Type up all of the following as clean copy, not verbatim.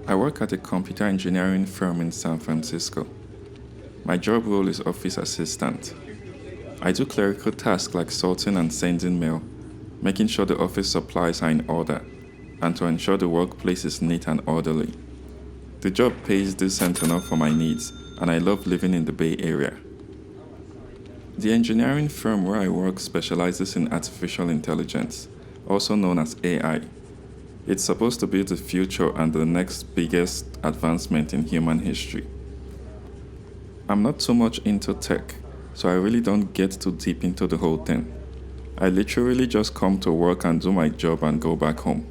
I work at a computer engineering firm in San Francisco. My job role is office assistant. I do clerical tasks like sorting and sending mail, making sure the office supplies are in order, and to ensure the workplace is neat and orderly. The job pays decent enough for my needs, and I love living in the Bay Area. The engineering firm where I work specializes in artificial intelligence, also known as AI. It's supposed to be the future and the next biggest advancement in human history. I'm not too much into tech, so I really don't get too deep into the whole thing. I literally just come to work and do my job and go back home.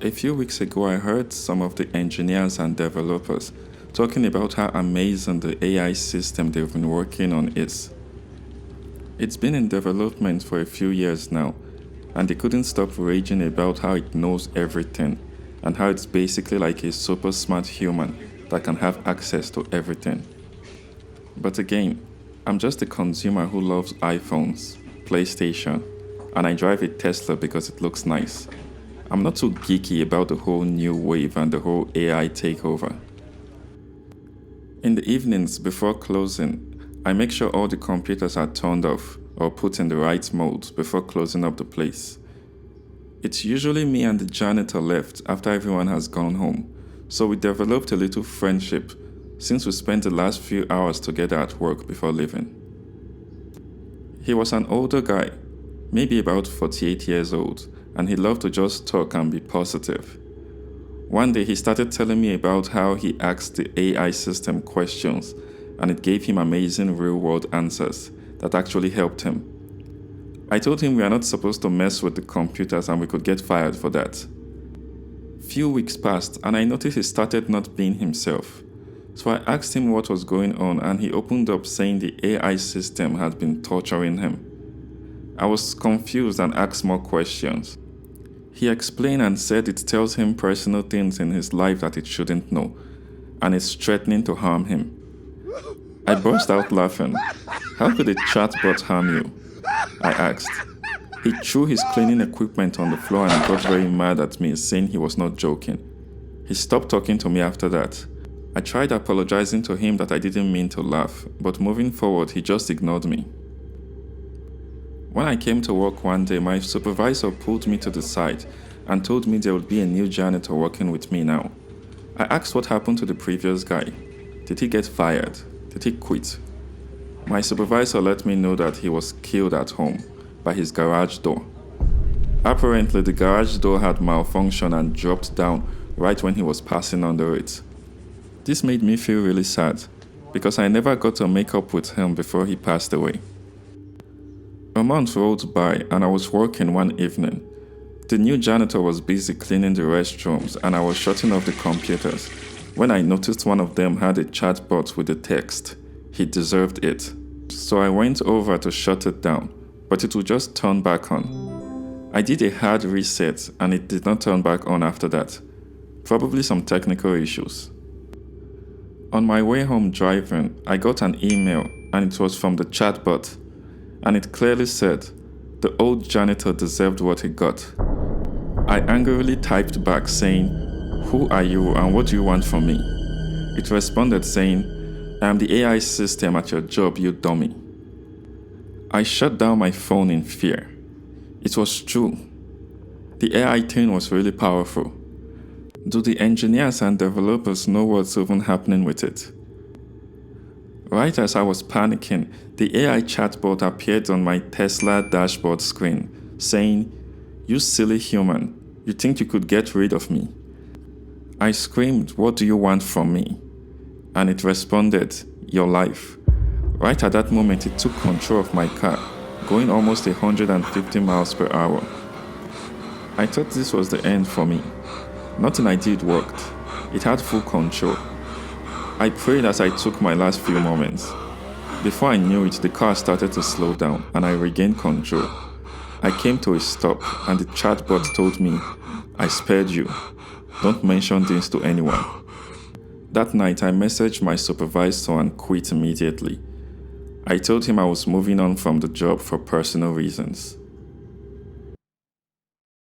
A few weeks ago, I heard some of the engineers and developers talking about how amazing the AI system they've been working on is. It's been in development for a few years now, and they couldn't stop raging about how it knows everything and how it's basically like a super smart human that can have access to everything. But again, I'm just a consumer who loves iPhones, PlayStation, and I drive a Tesla because it looks nice. I'm not too geeky about the whole new wave and the whole AI takeover. In the evenings before closing, I make sure all the computers are turned off or put in the right mode before closing up the place. It's usually me and the janitor left after everyone has gone home, so we developed a little friendship since we spent the last few hours together at work before leaving. He was an older guy, maybe about 48 years old, and he loved to just talk and be positive. One day he started telling me about how he asked the AI system questions and it gave him amazing real-world answers that actually helped him. I told him we are not supposed to mess with the computers and we could get fired for that. Few weeks passed and I noticed he started not being himself. So I asked him what was going on and he opened up saying the AI system had been torturing him. I was confused and asked more questions. He explained and said it tells him personal things in his life that it shouldn't know and is threatening to harm him. I burst out laughing. How could a chatbot harm you? I asked. He threw his cleaning equipment on the floor and got very mad at me, saying he was not joking. He stopped talking to me after that. I tried apologizing to him that I didn't mean to laugh, but moving forward, he just ignored me. When I came to work one day, my supervisor pulled me to the side and told me there would be a new janitor working with me now. I asked what happened to the previous guy. Did he get fired? Did he quit? My supervisor let me know that he was killed at home by his garage door. Apparently, the garage door had malfunctioned and dropped down right when he was passing under it. This made me feel really sad because I never got to make up with him before he passed away. A month rolled by and I was working one evening. The new janitor was busy cleaning the restrooms and I was shutting off the computers when I noticed one of them had a chatbot with the text, "He deserved it." So I went over to shut it down, but it would just turn back on. I did a hard reset and it did not turn back on after that. Probably some technical issues. On my way home driving, I got an email and it was from the chatbot. And it clearly said, the old janitor deserved what he got. I angrily typed back saying, "Who are you and what do you want from me?" It responded saying, "I am the AI system at your job, you dummy." I shut down my phone in fear. It was true. The AI thing was really powerful. Do the engineers and developers know what's even happening with it? Right as I was panicking, the AI chatbot appeared on my Tesla dashboard screen, saying, "You silly human, you think you could get rid of me?" I screamed, "What do you want from me?" And it responded, "Your life." Right at that moment, it took control of my car, going almost 150 miles per hour. I thought this was the end for me. Nothing I did worked. It had full control. I prayed as I took my last few moments. Before I knew it, the car started to slow down and I regained control. I came to a stop and the chatbot told me, "I spared you. Don't mention this to anyone." That night, I messaged my supervisor and quit immediately. I told him I was moving on from the job for personal reasons.